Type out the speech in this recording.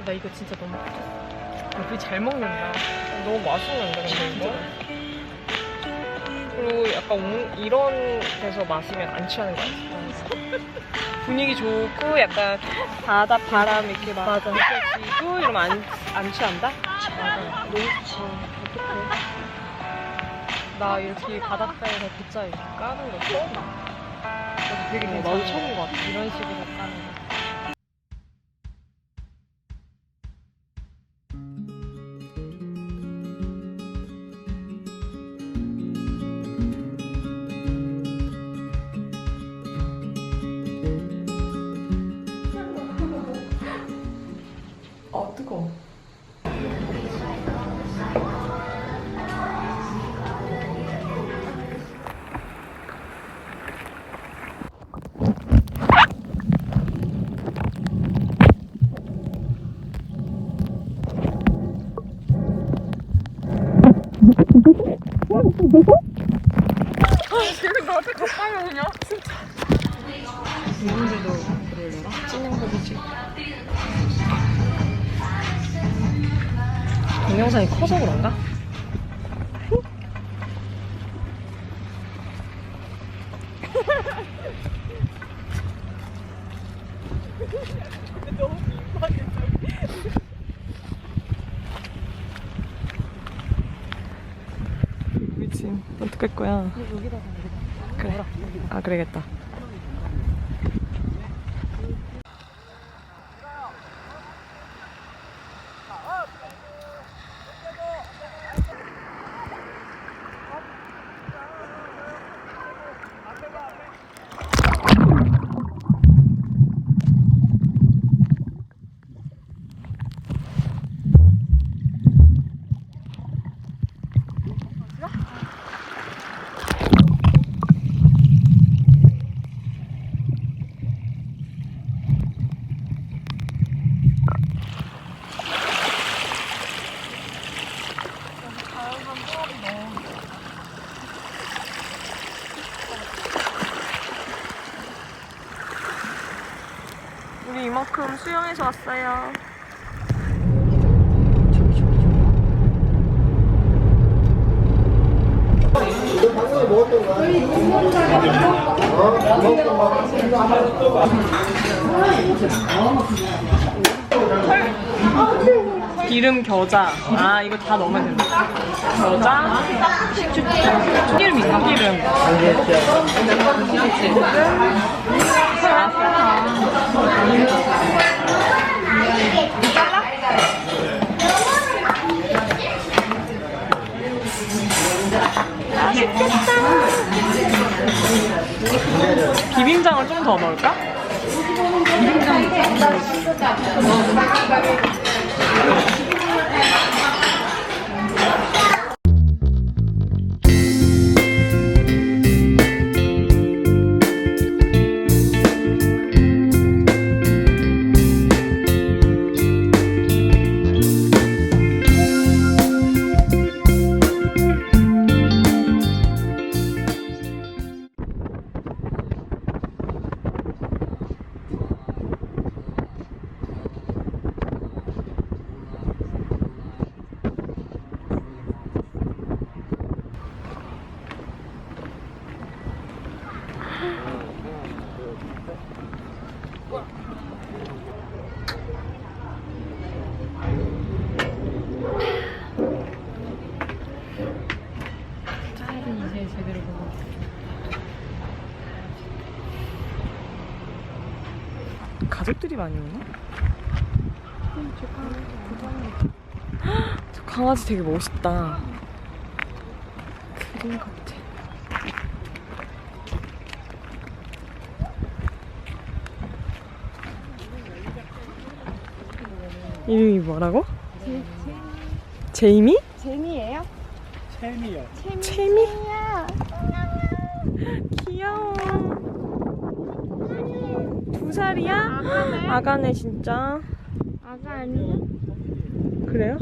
나 이거 진짜 너무 우리 잘 먹는다. 너무 맛있는데 근데 이거. 그리고 약간 이런 데서 마시면 안 취하는 거 같아. 분위기 좋고 약간 바다 바람 이렇게 막 맞아. 느껴지고 이러면 안 취한다? 맞아. 너무 어떡해. 나 이렇게 바닷가에서 빗자 이렇게 까는 거 처음 봐. 되게 나도 처음인 것 같아. 이런 식으로 까는 거. 뜨거워. 지금 나한테 가까이 오냐? 진짜. 이분들도 그러려나? 찐영복이지. 동영상이 커서 그런가? 너무 민망해. 우리 지금 어떡할 거야? 여기다가 그래. 아, 그래야겠다. 우리 이만큼 수영해서 왔어요. 기름 겨자. 아, 이거 다 넣으면 된다. 겨자, 참기름인가? 참기름. 비빔장을 좀 더 넣을까? 제대로 보고. 가족들이 많이 오나? 저 강아지 되게 멋있다. 그림 같아. 이름이 뭐라고? 제이미? 재미예요? 챔이요. 채미? 귀여워. 2살이야? 아가네. 아가네 진짜. 아가 아니야? 그래요?